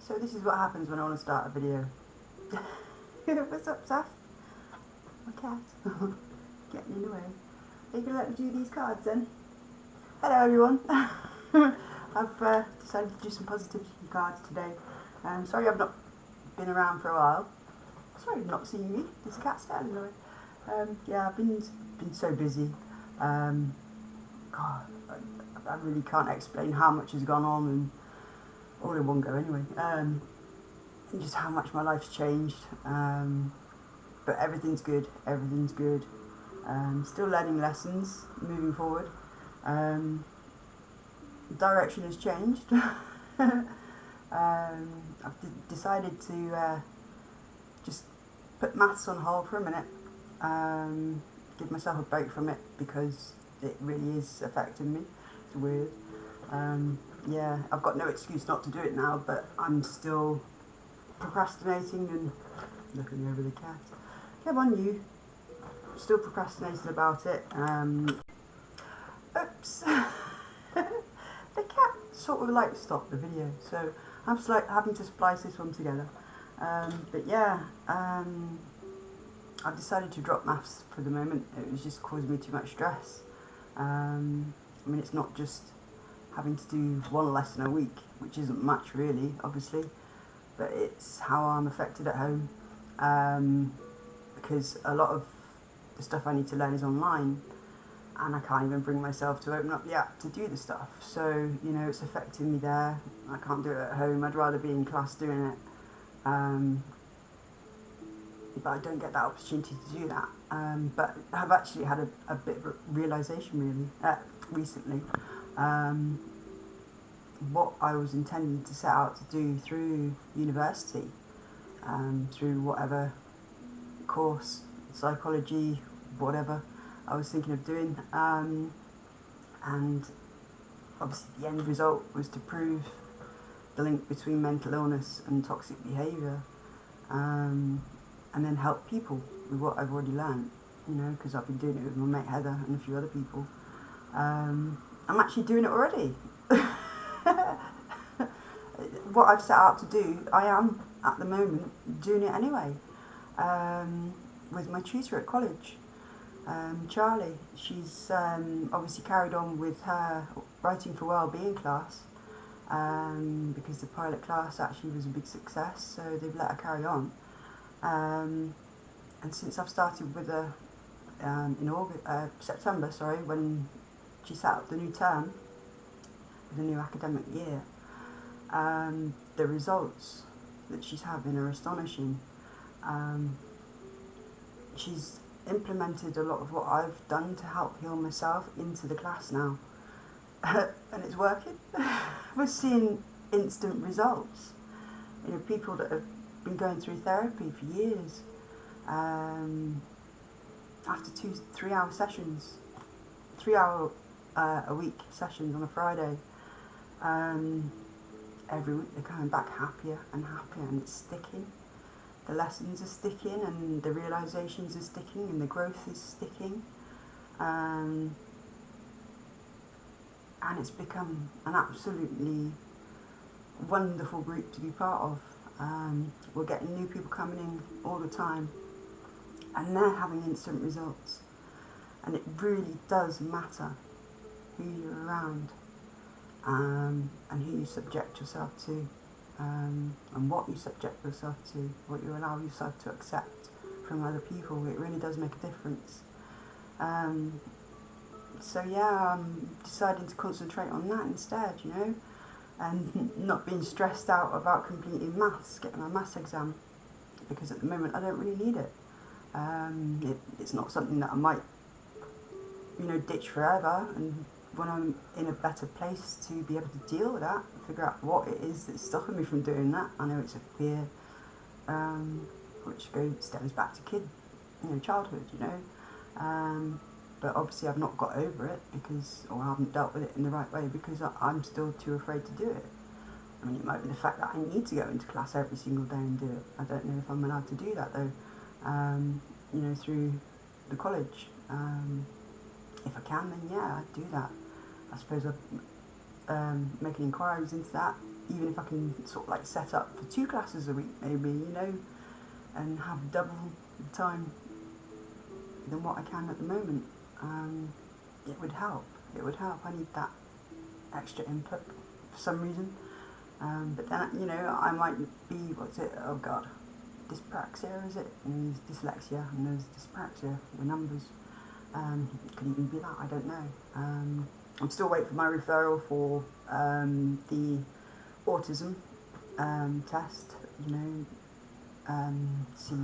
So this is what happens when I want to start a video. What's up, Saf? My cat. Getting in the way. Are you going to let me do these cards then? Hello everyone. I've decided to do some positivity cards today. Sorry I've not been around for a while. Sorry I've not seen you. This cat's down in the way. Yeah, I've been so busy. God, I really can't explain how much has gone on, and all in one go anyway. And just how much my life's changed. But everything's good. Everything's good. Still learning lessons, moving forward. Direction has changed. I've decided to just put maths on hold for a minute. Give myself a break from it because it really is affecting me. It's weird. Yeah, I've got no excuse not to do it now, but I'm still procrastinating and looking over the cat. Come on, you. Still procrastinating about it. Oops. The cat sort of like stopped the video, so I'm just like having to splice this one together. But yeah, I've decided to drop maths for the moment. It was just causing me too much stress. I mean, it's not just having to do one lesson a week, which isn't much really, obviously, but it's how I'm affected at home, because a lot of the stuff I need to learn is online, and I can't even bring myself to open up the app to do the stuff. So, you know, it's affecting me there. I can't do it at home. I'd rather be in class doing it. But I don't get that opportunity to do that. But I've actually had a bit of a realisation recently. What I was intending to set out to do through university, through whatever course, psychology, whatever I was thinking of doing, and obviously the end result was to prove the link between mental illness and toxic behaviour, and then help people with what I've already learned, you know, because I've been doing it with my mate Heather and a few other people. I'm actually doing it already. What I've set out to do, I am at the moment doing it anyway, with my tutor at college, Charlie. She's obviously carried on with her Writing for Wellbeing class, because the pilot class actually was a big success, so they've let her carry on. And since I've started with her in September, when she set up the new term, the new academic year, the results that she's having are astonishing. She's implemented a lot of what I've done to help heal myself into the class now, and it's working. We're seeing instant results. You know, people that have been going through therapy for years, after 2-3 hour sessions, 3 hour a week sessions on a Friday, every week they're coming back happier and happier, and it's sticking. The lessons are sticking, and the realisations are sticking, and the growth is sticking, and it's become an absolutely wonderful group to be part of. We're getting new people coming in all the time, and they're having instant results, and it really does matter who you're around, and who you subject yourself to, and what you subject yourself to, what you allow yourself to accept from other people. It really does make a difference. So yeah, I'm deciding to concentrate on that instead, you know, and not being stressed out about completing maths, getting my maths exam, because at the moment I don't really need it. It's not something that I might, you know, ditch forever, and when I'm in a better place to be able to deal with that, figure out what it is that's stopping me from doing that. I know it's a fear, which stems back to childhood, you know. But obviously I've not got over it or I haven't dealt with it in the right way because I'm still too afraid to do it. I mean, it might be the fact that I need to go into class every single day and do it. I don't know if I'm allowed to do that though, you know, through the college. If I can, then yeah, I'd do that. I suppose I'm making inquiries into that even if I can sort of like set up for 2 classes a week maybe, you know, and have double the time than what I can at the moment, it would help. It would help. I need that extra input for some reason. But then, you know, I might be, what's it, oh god, dyspraxia, is it? And there's dyslexia and there's dyspraxia, the numbers. It could even be that, I don't know. I'm still waiting for my referral for the autism test, you know, see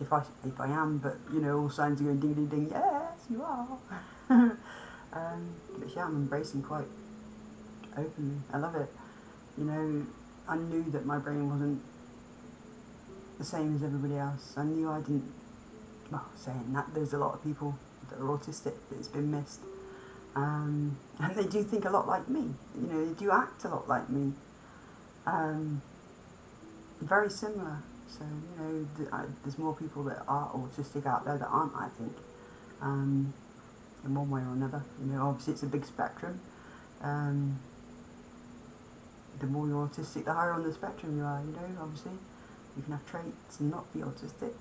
if I am, but you know, all signs are going ding ding ding, yes you are. But yeah, I'm embracing quite openly, I love it. You know, I knew that my brain wasn't the same as everybody else. I knew I didn't, well, saying that, there's a lot of people that are autistic that it's been missed. And they do think a lot like me, you know, they do act a lot like me. Very similar. So, you know, there's more people that are autistic out there that aren't, I think, in one way or another. You know, obviously it's a big spectrum. The more you're autistic, the higher on the spectrum you are, you know, obviously. You can have traits and not be autistic,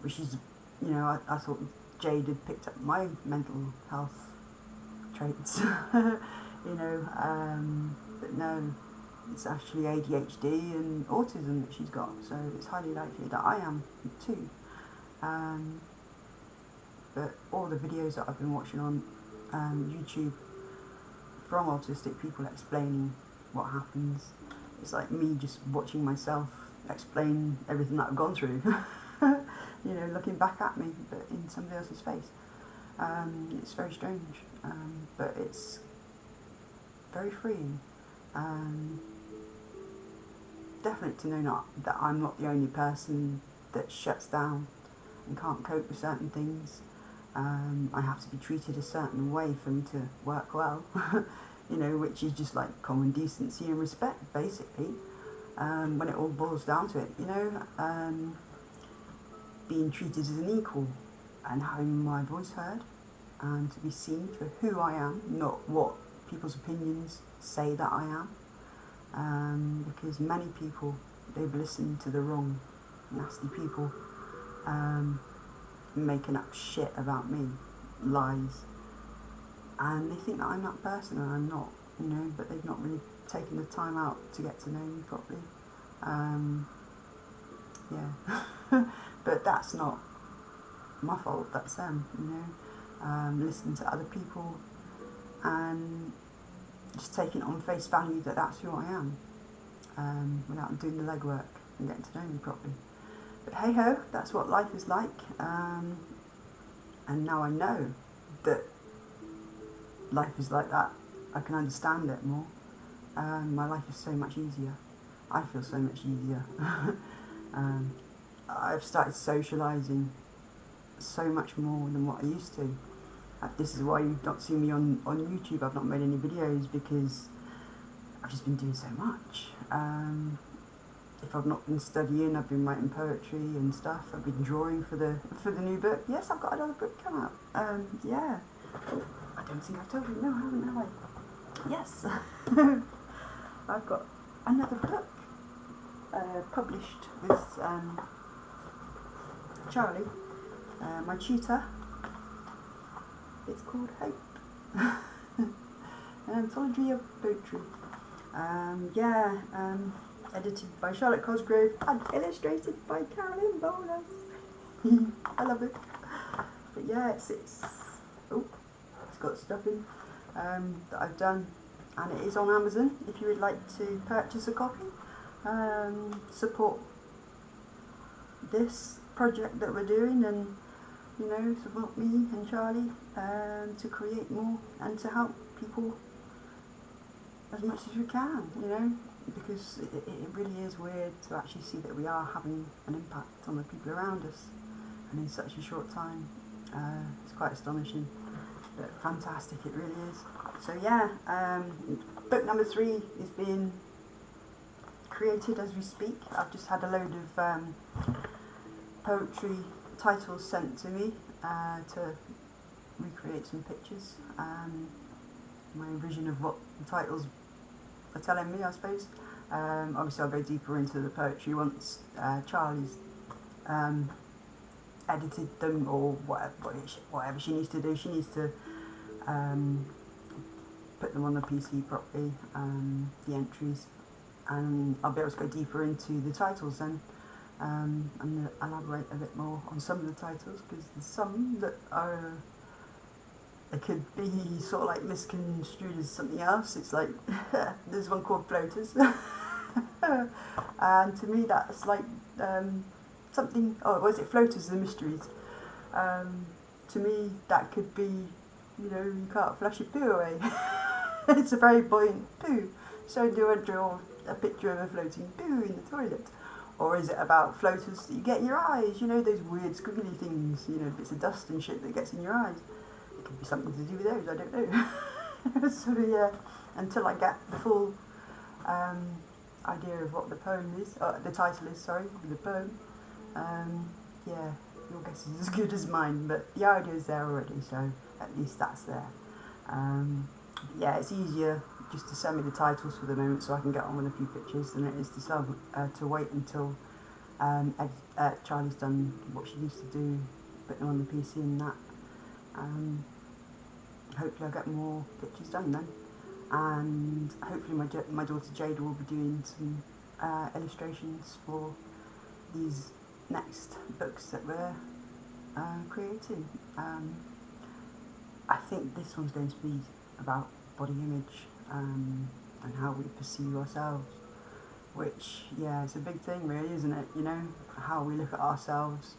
which is, you know, I thought Jade had picked up my mental health traits, you know, but no, it's actually ADHD and autism that she's got, so it's highly likely that I am too. But all the videos that I've been watching on YouTube from autistic people explaining what happens, it's like me just watching myself explain everything that I've gone through, you know, looking back at me, but in somebody else's face. It's very strange, but it's very freeing. Definitely to know that I'm not the only person that shuts down and can't cope with certain things. I have to be treated a certain way for me to work well, you know, which is just like common decency and respect, basically, when it all boils down to it, you know, being treated as an equal and having my voice heard and to be seen for who I am, not what people's opinions say that I am, because many people, they've listened to the wrong nasty people making up shit about me, lies, and they think that I'm that person and I'm not, you know, but they've not really taken the time out to get to know me properly. Yeah. But that's not my fault, that's them, you know. Listening to other people and just taking it on face value that that's who I am, without doing the legwork and getting to know me properly. But hey ho, that's what life is like, and now I know that life is like that, I can understand it more. My life is so much easier. I feel so much easier. I've started socialising so much more than what I used to. This is why you've not seen me on YouTube. I've not made any videos because I've just been doing so much. If I've not been studying, I've been writing poetry and stuff. I've been drawing for the new book. Yes, I've got another book come out. Yeah. Oh, I don't think I've told you. No, I haven't, have I? Yes. I've got another book published with Charlie, my tutor. It's called Hope. An anthology of poetry. Edited by Charlotte Cosgrove and illustrated by Carolyn Bolas. I love it. But yeah, it's got stuff in that I've done, and it is on Amazon if you would like to purchase a copy. Support this project that we're doing, and you know, support me and Charlie to create more and to help people as much as we can, you know, because it really is weird to actually see that we are having an impact on the people around us, and in such a short time. It's quite astonishing, but fantastic it really is. So yeah, book number 3 is being created as we speak. I've just had a load of poetry titles sent to me to recreate some pictures. My vision of what the titles are telling me, I suppose. Obviously, I'll go deeper into the poetry once Charlie's edited them, or whatever she needs to do. She needs to put them on the PC properly, the entries, and I'll be able to go deeper into the titles then, and elaborate a bit more on some of the titles, because there's some that are, it could be sort of like misconstrued as something else. It's like, there's one called Floaters, and to me that's like something, oh, was it Floaters, the Mysteries? To me that could be, you know, you can't flush your poo away. It's a very buoyant poo, so do I draw a picture of a floating poo in the toilet? Or is it about floaters that you get in your eyes, you know, those weird squiggly things, you know, bits of dust and shit that gets in your eyes? It could be something to do with those, I don't know. So yeah, until I get the full idea of what the poem is, the title is, sorry, of the poem, yeah, your guess is as good as mine, but the idea is there already, so at least that's there. Yeah, it's easier just to send me the titles for the moment so I can get on with a few pictures than it is to wait until Charlie's done what she needs to do, put them on the PC and that. Hopefully I'll get more pictures done then, and hopefully my daughter Jada will be doing some illustrations for these next books that we're creating. I think this one's going to be about body image and how we perceive ourselves, which, yeah, it's a big thing really, isn't it? You know, how we look at ourselves.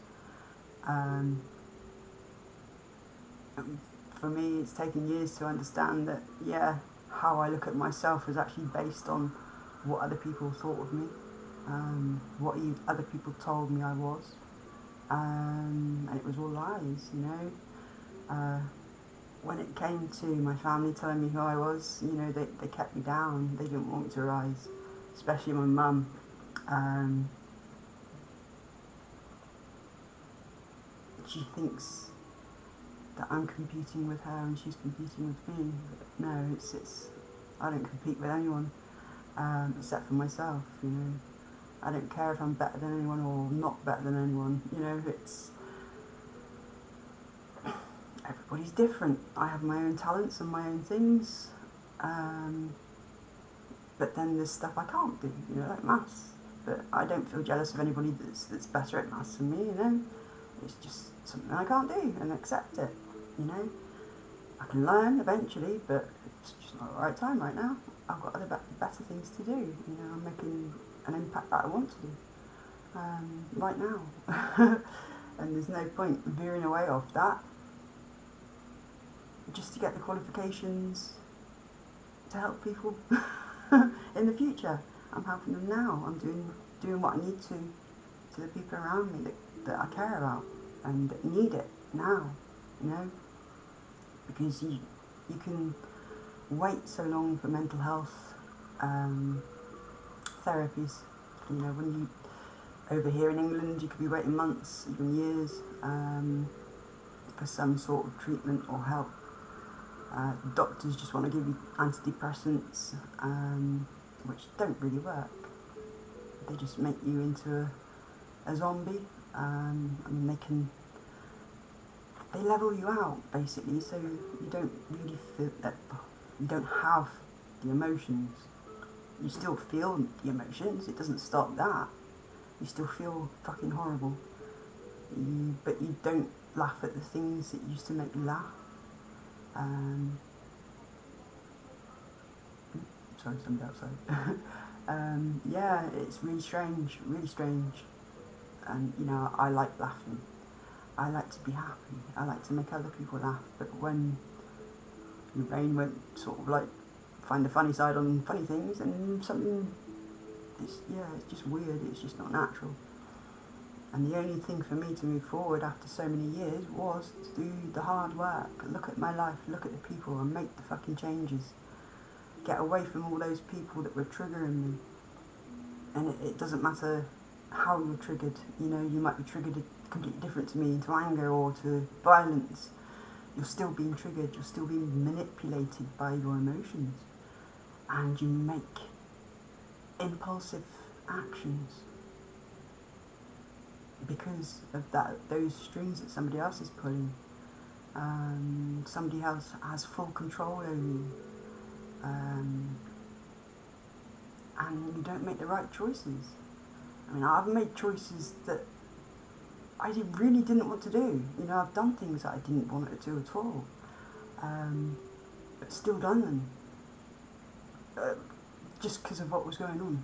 For me, it's taken years to understand that, yeah, how I look at myself is actually based on what other people thought of me, what other people told me I was, and it was all lies, you know. When it came to my family telling me who I was, you know, they kept me down. They didn't want me to rise, especially my mum. She thinks that I'm competing with her and she's competing with me. But no, it's I don't compete with anyone, except for myself, you know. I don't care if I'm better than anyone or not better than anyone, you know, it's... Everybody's different. I have my own talents and my own things, but then there's stuff I can't do, you know, like maths. But I don't feel jealous of anybody that's better at maths than me, you know. It's just something I can't do, and accept it, you know. I can learn eventually, but it's just not the right time right now. I've got other better things to do, you know. I'm making an impact that I want to do right now, and there's no point veering away off that just to get the qualifications to help people in the future. I'm helping them now. I'm doing what I need to the people around me that I care about and that need it now, you know, because you can wait so long for mental health therapies. You know, when you over here in England, you could be waiting months, even years, for some sort of treatment or help. Doctors just want to give you antidepressants, which don't really work. They just make you into a zombie. I mean, they level you out basically, so you don't really feel that, you don't have the emotions. You still feel the emotions, it doesn't stop that. You still feel fucking horrible. But you don't laugh at the things that used to make you laugh. Sorry, somebody outside. Yeah, it's really strange, and you know, I like laughing. I like to be happy. I like to make other people laugh. But when your brain won't sort of like find the funny side on funny things, and something, it's just weird. It's just not natural. And the only thing for me to move forward after so many years was to do the hard work, look at my life, look at the people, and make the fucking changes. Get away from all those people that were triggering me. And it doesn't matter how you're triggered. You know, you might be triggered completely different to me, into anger or to violence. You're still being triggered, you're still being manipulated by your emotions. and you make impulsive actions because of those strings that somebody else is pulling. Somebody else has full control over you, and you don't make the right choices. I mean, I've made choices that I really didn't want to do. You know, I've done things that I didn't want to do at all, but still done them, just because of what was going on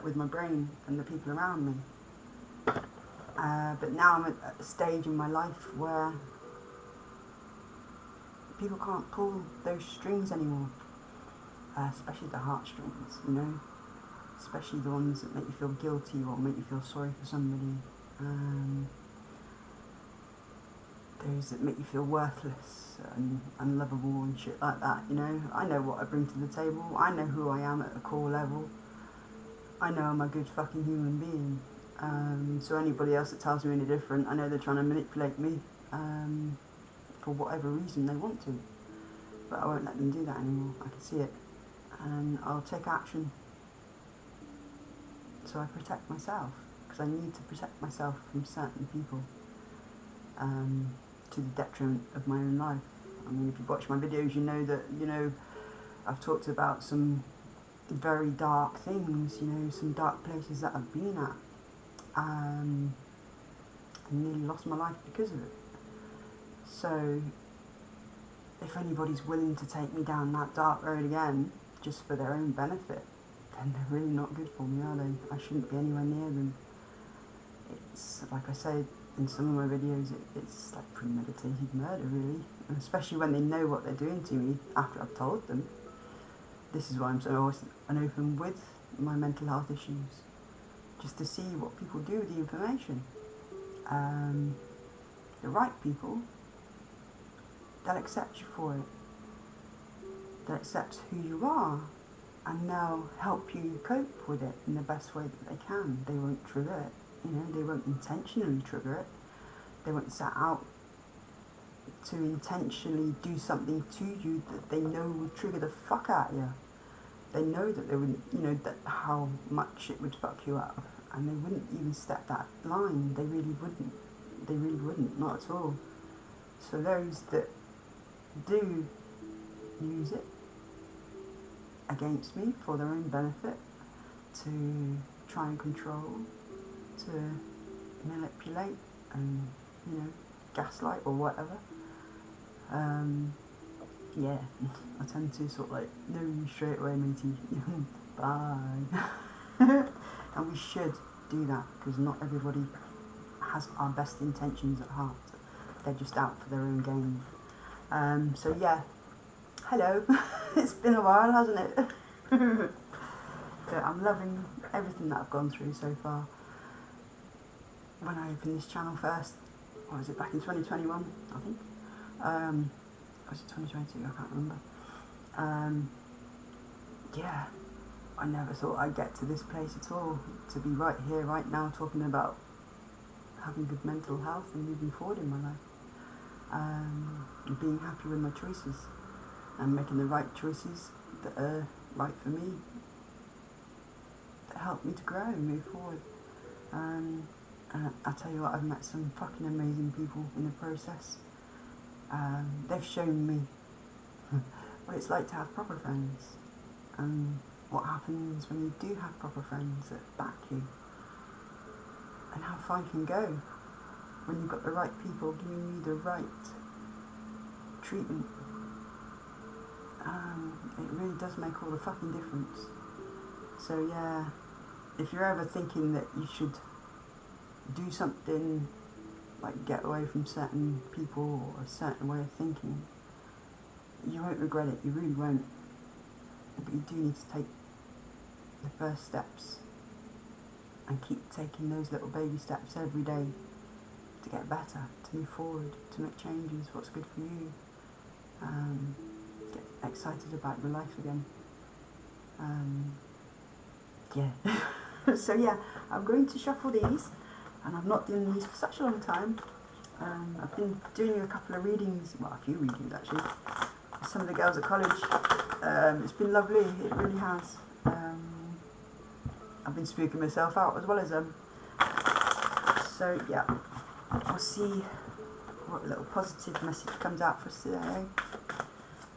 with my brain and the people around me. But now I'm at a stage in my life where people can't pull those strings anymore, especially the heartstrings, you know, especially the ones that make you feel guilty or make you feel sorry for somebody, those that make you feel worthless and unlovable and shit like that, you know. I know what I bring to the table, I know who I am at a core level, I know I'm a good fucking human being. So anybody else that tells me any different, I know they're trying to manipulate me for whatever reason they want to, but I won't let them do that anymore. I can see it, and I'll take action. So I protect myself, because I need to protect myself from certain people, to the detriment of my own life. I mean, if you watch my videos, you know that, you know, I've talked about some very dark things, you know, some dark places that I've been at. I nearly lost my life because of it. So if anybody's willing to take me down that dark road again, just for their own benefit, then they're really not good for me, are they? I shouldn't be anywhere near them. It's, like I said in some of my videos, it's like premeditated murder, really. And especially when they know what they're doing to me after I've told them. This is why I'm so open with my mental health issues. Just to see what people do with the information. The right people, they'll accept you for it. They'll accept who you are, and they'll help you cope with it in the best way that they can. They won't trigger it, you know, they won't intentionally trigger it. They won't set out to intentionally do something to you that they know would trigger the fuck out of you. They know that they wouldn't, you know, that how much it would fuck you up, and they wouldn't even step that line. They really wouldn't. They really wouldn't, not at all. So those that do use it against me for their own benefit, to try and control, to manipulate and, you know, gaslight or whatever, yeah, I tend to sort of like, no, straight away, matey, bye. And we should do that, because not everybody has our best intentions at heart. They're just out for their own gain. So yeah, hello. It's been a while, hasn't it? But I'm loving everything that I've gone through so far. When I opened this channel first, what was it, back in 2021, I think? Was it 2022? I can't remember. Yeah, I never thought I'd get to this place at all, to be right here, right now, talking about having good mental health and moving forward in my life, and being happy with my choices, and making the right choices that are right for me, that help me to grow and move forward. And I tell you what, I've met some fucking amazing people in the process. They've shown me what it's like to have proper friends, and what happens when you do have proper friends that back you, and how far you can go when you've got the right people giving you the right treatment. It really does make all the fucking difference. So yeah, if you're ever thinking that you should do something like get away from certain people or a certain way of thinking, you won't regret it, you really won't. But you do need to take the first steps and keep taking those little baby steps every day to get better, to move forward, to make changes, what's good for you, get excited about your life again. Yeah. So yeah, I'm going to shuffle these, and I've not done these for such a long time. I've been doing a couple of readings, well, a few readings actually, some of the girls at college. It's been lovely, it really has. I've been spooking myself out as well as them. So yeah, we'll see what little positive message comes out for us today.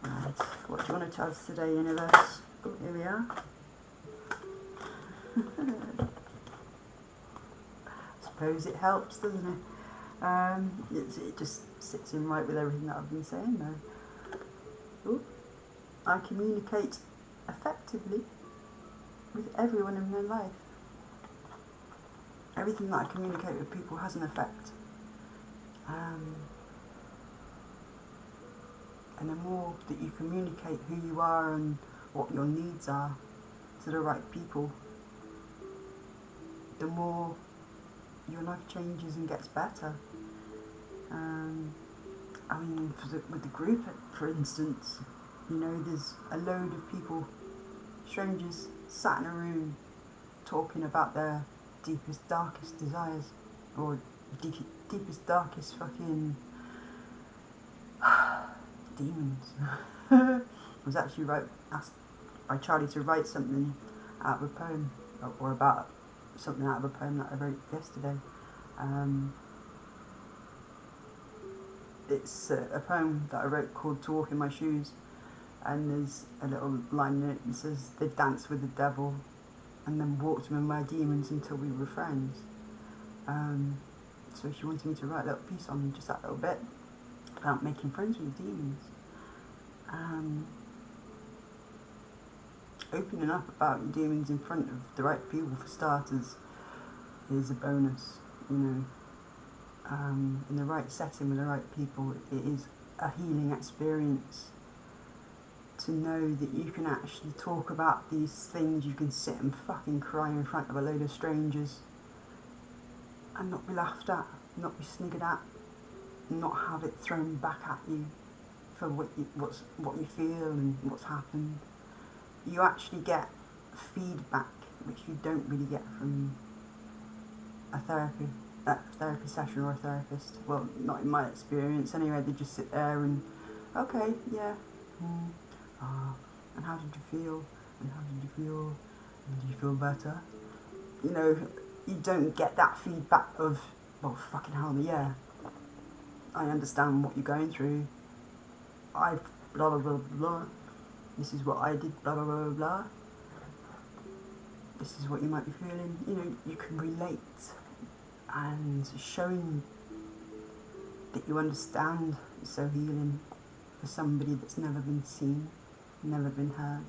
Right, what do you want to tell us today, universe? Oh, here we are. Suppose it helps, doesn't it? It just sits in right with everything that I've been saying though. Ooh. I communicate effectively with everyone in my life. Everything that I communicate with people has an effect. And the more that you communicate who you are and what your needs are to the right people, the more your life changes and gets better. I mean, with the group, for instance, you know, there's a load of people, strangers, sat in a room talking about their deepest, darkest desires, or deepest, darkest fucking demons. I was actually asked by Charlie to write something out of a poem, or about something out of a poem that I wrote yesterday. It's a poem that I wrote called To Walk in My Shoes, and there's a little line in it that says, they've danced with the devil and then walked with my demons until we were friends. So she wanted me to write a little piece on just that little bit about making friends with your demons. Opening up about your demons in front of the right people, for starters, is a bonus, you know. In the right setting with the right people, it is a healing experience to know that you can actually talk about these things. You can sit and fucking cry in front of a load of strangers and not be laughed at, not be sniggered at, not have it thrown back at you for what you feel and what's happened. You actually get feedback which you don't really get from a therapy session or a therapist. Well, not in my experience anyway. They just sit there and, okay, yeah, and how did you feel? And how did you feel? And did you feel better? You know, you don't get that feedback of, well, fucking hell, yeah, I understand what you're going through. I've blah blah blah blah. This is what I did, blah blah blah blah blah. This is what you might be feeling. You know, you can relate, and showing that you understand is so healing for somebody that's never been seen, never been heard,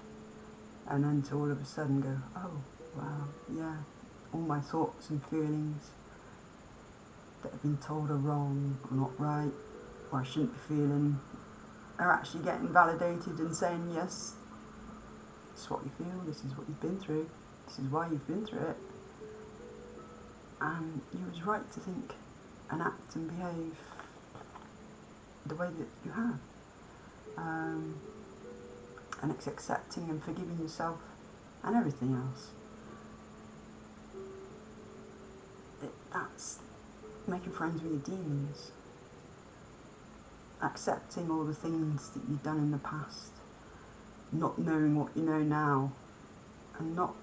and then to all of a sudden go, oh wow, yeah, all my thoughts and feelings that have been told are wrong or not right, or I shouldn't be feeling, are actually getting validated and saying, yes, this is what you feel, this is what you've been through, this is why you've been through it, and you was right to think and act and behave the way that you have. And it's accepting and forgiving yourself and everything else. That's making friends with your demons. Accepting all the things that you've done in the past, not knowing what you know now, and not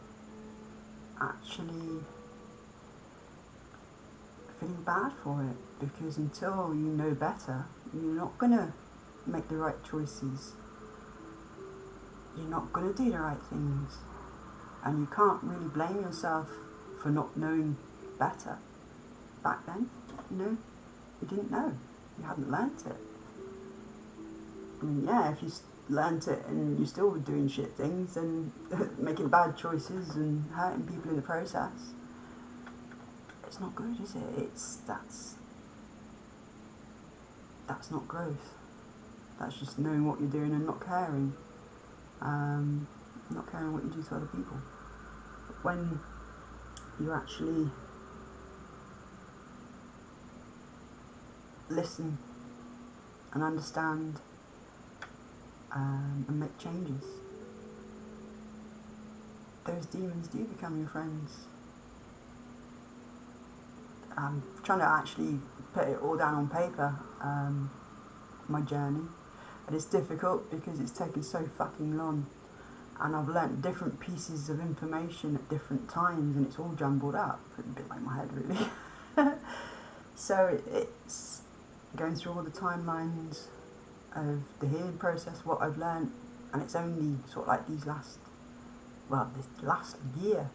actually feeling bad for it, because until you know better, you're not going to make the right choices. You're not going to do the right things. And you can't really blame yourself for not knowing better back then. You know, you didn't know. You hadn't learnt it. I mean, yeah, if you learnt it and you're still doing shit things and making bad choices and hurting people in the process, it's not good, is it? That's not growth. That's just knowing what you're doing and not caring. Not caring what you do to other people. But when you actually listen and understand and make changes, those demons do become your friends. I'm trying to actually put it all down on paper, my journey. And it's difficult because it's taken so fucking long. And I've learnt different pieces of information at different times, and it's all jumbled up, a bit like my head really. So it's going through all the timelines of the healing process, what I've learnt, and it's only sort of like this last year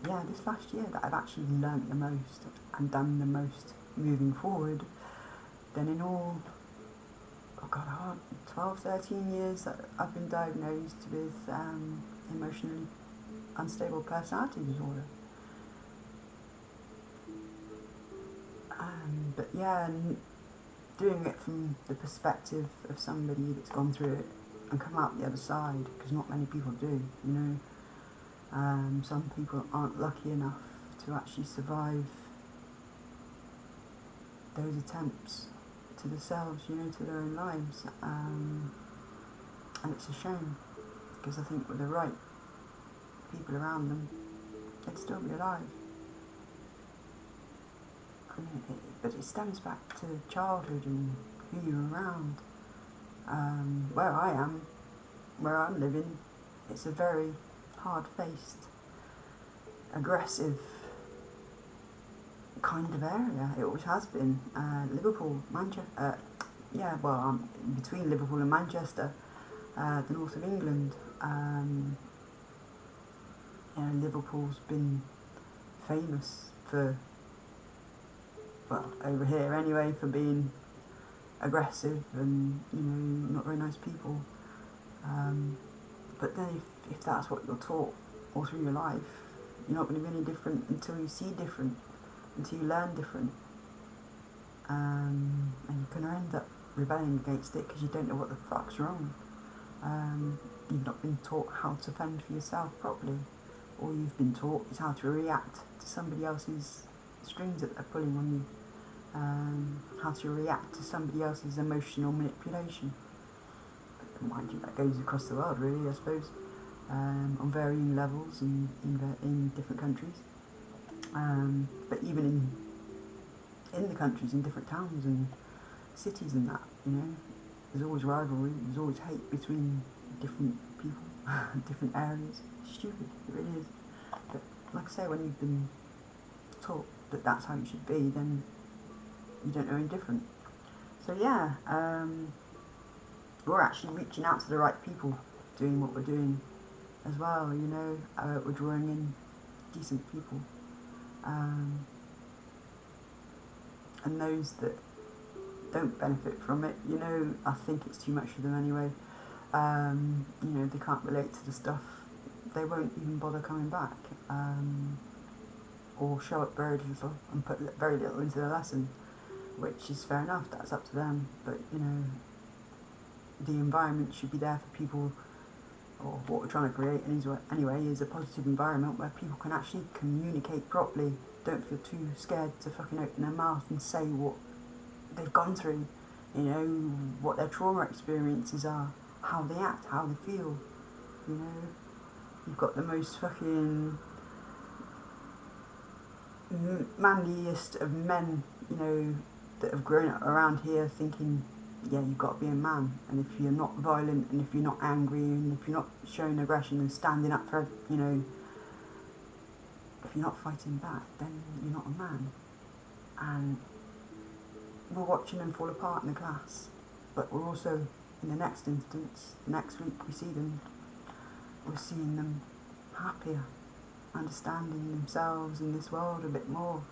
that I've actually learnt the most and done the most moving forward. Then in all, 12, 13 years that I've been diagnosed with emotionally unstable personality disorder. But yeah, and doing it from the perspective of somebody that's gone through it and come out the other side, because not many people do, you know. Some people aren't lucky enough to actually survive those attempts to themselves, you know, to their own lives. And it's a shame, because I think with the right people around them, they'd still be alive. But it stems back to childhood and who you're around. Where I'm living, it's a very hard-faced, aggressive kind of area. It always has been. Liverpool, Manchester, I'm between Liverpool and Manchester, the north of England. Liverpool's been famous for, over here anyway, for being aggressive and, you know, not very nice people. But then if that's what you're taught all through your life, you're not going to be any different until you see different, until you learn different. And you're going to end up rebelling against it because you don't know what the fuck's wrong. You've not been taught how to fend for yourself properly. All you've been taught is how to react to somebody else's strings that they're pulling on you. How to react to somebody else's emotional manipulation. But mind you, that goes across the world really, I suppose, on varying levels in different countries. But even in the countries, in different towns and cities and that, you know, there's always rivalry, there's always hate between different people, different areas. It's stupid, it really is. But like I say, when you've been taught that that's how you should be, then you don't know any different. So yeah, we're actually reaching out to the right people, doing what we're doing as well, you know. We're drawing in decent people, and those that don't benefit from it, you know, I think it's too much for them anyway. You know, they can't relate to the stuff, they won't even bother coming back, or show up very little and put very little into the lesson, which is fair enough, that's up to them. But, you know, the environment should be there for people, or what we're trying to create anyway is a positive environment where people can actually communicate properly, don't feel too scared to fucking open their mouth and say what they've gone through, you know, what their trauma experiences are, how they act, how they feel, you know. You've got the most fucking manliest of men, you know, that have grown up around here thinking, yeah, you've got to be a man, and if you're not violent, and if you're not angry, and if you're not showing aggression and standing up for, you know, if you're not fighting back, then you're not a man. And we're watching them fall apart in the class, but we're also, in the next instance, next week we're seeing them happier, understanding themselves in this world a bit more,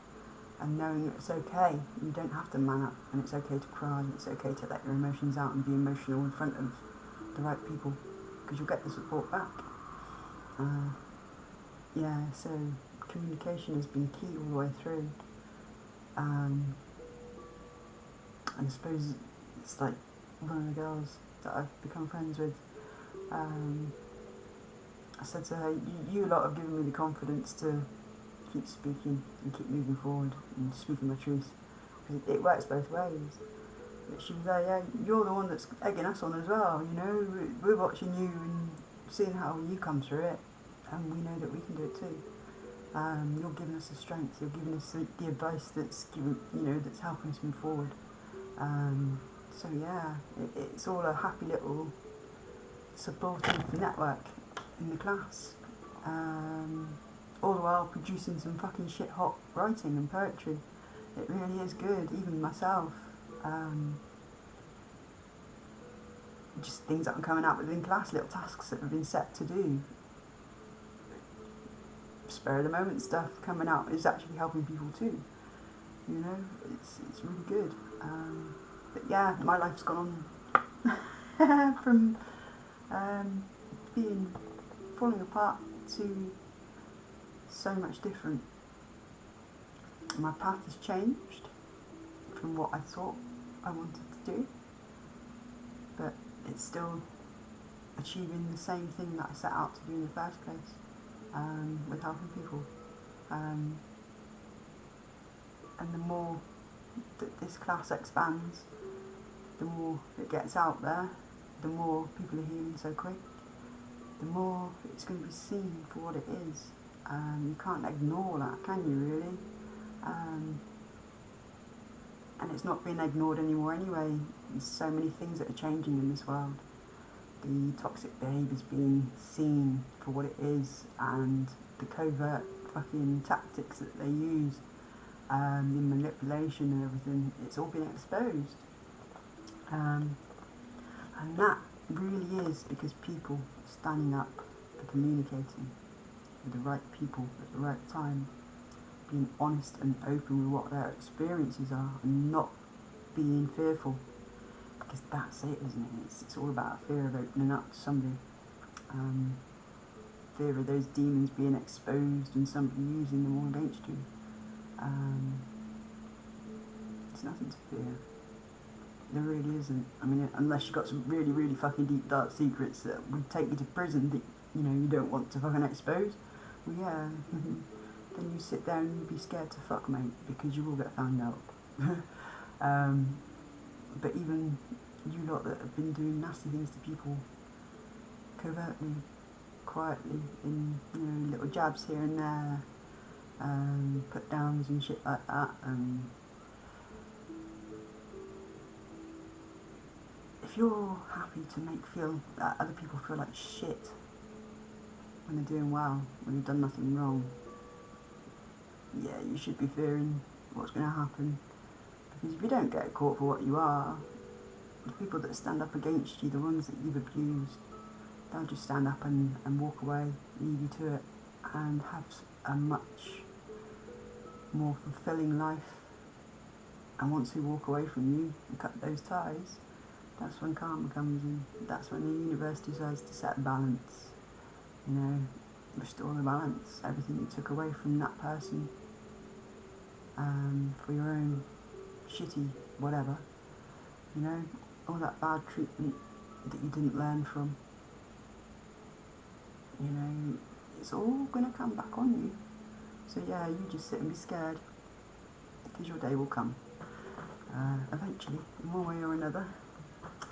and knowing it's okay, you don't have to man up, and it's okay to cry, and it's okay to let your emotions out and be emotional in front of the right people, because you'll get the support back. So communication has been key all the way through. And I suppose it's like one of the girls that I've become friends with, I said to her, you lot have given me the confidence to keep speaking and keep moving forward and speaking my truth, because it works both ways. But she was like, yeah, you're the one that's egging us on as well, you know, we're watching you and seeing how you come through it, and we know that we can do it too. You're giving us the strength, you're giving us the advice that's giving, you know, that's helping us move forward. So yeah, it's all a happy little supportive network in the class. All the while producing some fucking shit hot writing and poetry. It really is good, even myself. Just things that I'm coming out with in class, little tasks that have been set to do. Spur of the moment stuff coming out is actually helping people too. You know, it's really good. But yeah, my life's gone on from being falling apart to so much different. My path has changed from what I thought I wanted to do, but it's still achieving the same thing that I set out to do in the first place, with helping people. And the more that this class expands, the more it gets out there, the more people are healing so quick, the more it's going to be seen for what it is. You can't ignore that, can you really? And it's not being ignored anymore anyway. There's so many things that are changing in this world. The toxic behaviour is being seen for what it is, and the covert fucking tactics that they use, the manipulation and everything, it's all been exposed. And that really is because people standing up and communicating with the right people at the right time, being honest and open with what their experiences are and not being fearful, because that's it, isn't it? It's all about fear of opening up to somebody, fear of those demons being exposed and somebody using them all against you. There's nothing to fear. There really isn't. I mean, unless you've got some really, really fucking deep, dark secrets that would take you to prison that, you know, you don't want to fucking expose. Well, yeah, then you sit there and you be scared to fuck, mate, because you will get found out. But even you lot that have been doing nasty things to people covertly, quietly, in, you know, little jabs here and there, put downs and shit like that, if you're happy to make feel that other people feel like shit when they're doing well, when they've done nothing wrong, yeah, you should be fearing what's going to happen. Because if you don't get caught for what you are, the people that stand up against you, the ones that you've abused, they'll just stand up and walk away, leave you to it, and have a much more fulfilling life. And once they walk away from you and cut those ties, that's when karma comes in. That's when the universe decides to set a balance. You know, restore the balance. Everything you took away from that person, for your own shitty whatever, you know, all that bad treatment that you didn't learn from, you know, it's all going to come back on you. So yeah, you just sit and be scared, because your day will come, eventually, in one way or another.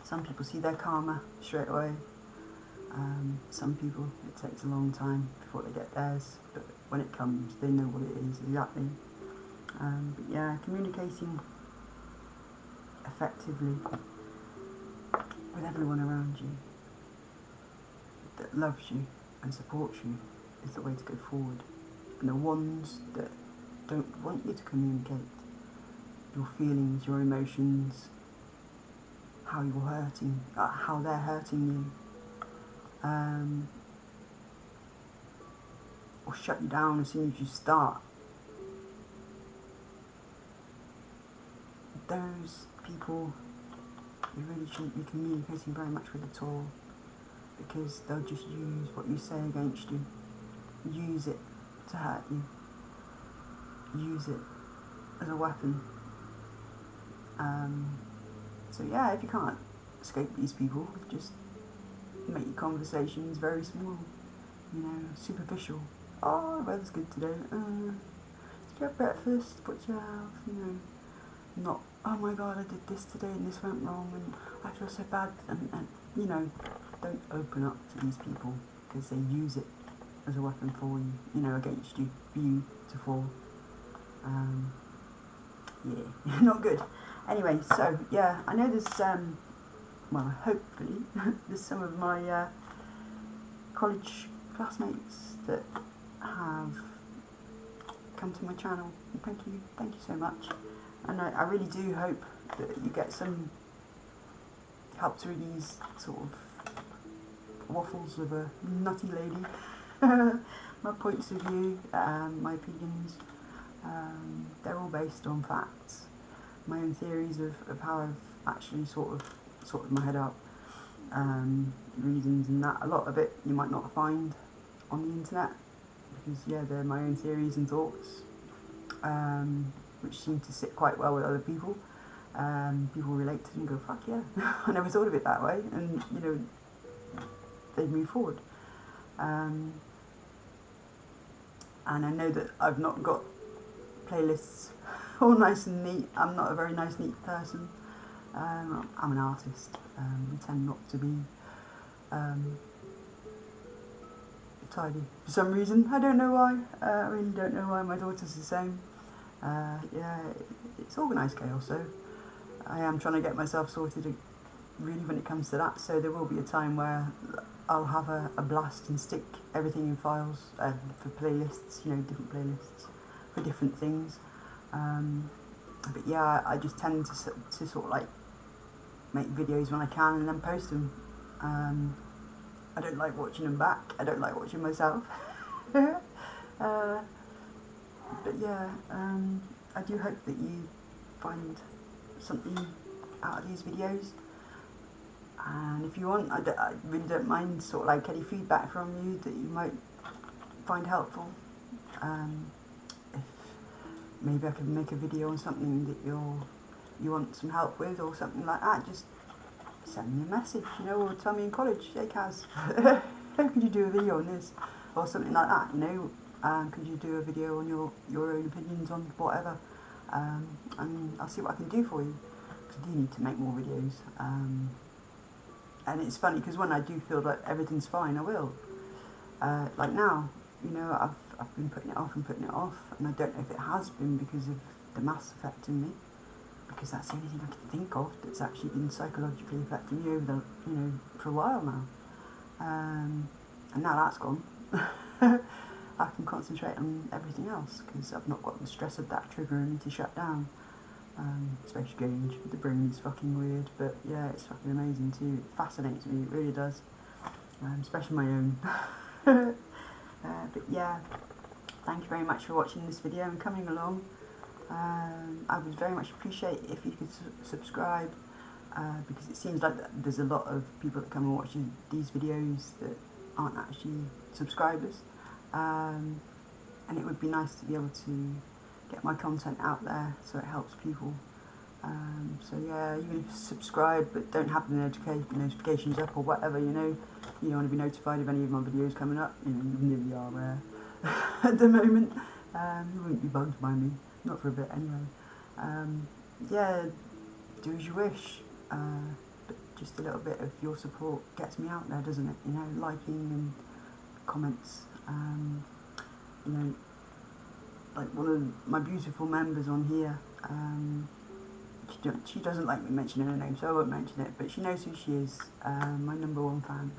Some people see their karma straight away. Some people, it takes a long time before they get theirs, but when it comes, they know what it is exactly. But yeah, communicating effectively with everyone around you that loves you and supports you is the way to go forward. And the ones that don't want you to communicate your feelings, your emotions, how you're hurting, how they're hurting you, or shut you down as soon as you start, those people you really shouldn't be communicating very much with at all, because they'll just use what you say against you, use it to hurt you, use it as a weapon. So yeah, if you can't escape these people, just make your conversations very small, you know, superficial. Oh, the weather's good today. Did you have breakfast? What's your health? You know, not, oh my god, I did this today and this went wrong and I feel so bad. And you know, don't open up to these people, because they use it as a weapon for you, you know, against you, for you to fall. Yeah, not good. Anyway, so yeah, I know there's well, hopefully there's some of my college classmates that have come to my channel. And thank you so much. And I really do hope that you get some help through these sort of waffles of a nutty lady. My points of view, my opinions, they're all based on facts. My own theories of how I've actually sort of sorted my head out, reasons and that. A lot of it you might not find on the internet, because yeah, they're my own theories and thoughts, which seem to sit quite well with other people. People relate to them and go, fuck yeah, I never thought of it that way, and you know, they move forward. And I know that I've not got playlists all nice and neat. I'm not a very nice, neat person. I'm an artist. I tend not to be tidy for some reason. I don't know why. I really don't know why. My daughter's the same. Yeah, it's organised chaos, so I am trying to get myself sorted really when it comes to that. So there will be a time where I'll have a blast and stick everything in files for playlists, you know, different playlists for different things. But yeah, I just tend to sort of like make videos when I can and then post them. I don't like watching them back. I don't like watching myself. But yeah, I do hope that you find something out of these videos. And if you want, I really don't mind sort of like any feedback from you that you might find helpful. If maybe I can make a video on something that you want some help with or something like that, just send me a message, you know, or tell me in college, hey Kaz, could you do a video on this? Or something like that, you know, could you do a video on your own opinions on whatever? And I'll see what I can do for you, because I do need to make more videos. And it's funny, because when I do feel like everything's fine, I will. Like now, you know, I've been putting it off, and I don't know if it has been because of the maths affecting me, because that's the only thing I can think of that's actually been psychologically affecting me over the, you know, for a while now. And now that's gone, I can concentrate on everything else, because I've not got the stress of that triggering me to shut down. It's very strange, the brain is fucking weird, but yeah, it's fucking amazing too. It fascinates me, it really does, especially my own. But yeah, thank you very much for watching this video and coming along. I would very much appreciate it if you could subscribe, because it seems like there's a lot of people that come and watch these videos that aren't actually subscribers, and it would be nice to be able to get my content out there so it helps people. So yeah, even if you subscribe but don't have the notifications up or whatever, you know, you don't want to be notified of any of my videos coming up, you know, you nearly are rare at the moment. You wouldn't be bugged by me, not for a bit anyway. Yeah, do as you wish, but just a little bit of your support gets me out there, doesn't it? You know, liking and comments. You know, like one of my beautiful members on here, she doesn't like me mentioning her name, so I won't mention it, but she knows who she is, my #1 fan.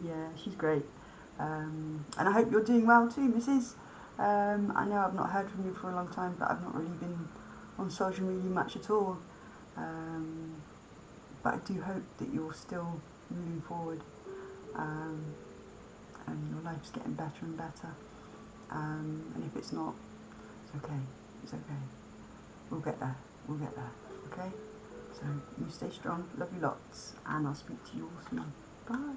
Yeah, she's great. And I hope you're doing well too, Mrs. I know I've not heard from you for a long time, but I've not really been on social media much at all. But I do hope that you're still moving forward, and your life's getting better and better. And if it's not, it's okay. It's okay. We'll get there. We'll get there. Okay? So you stay strong. Love you lots. And I'll speak to you all soon. Bye.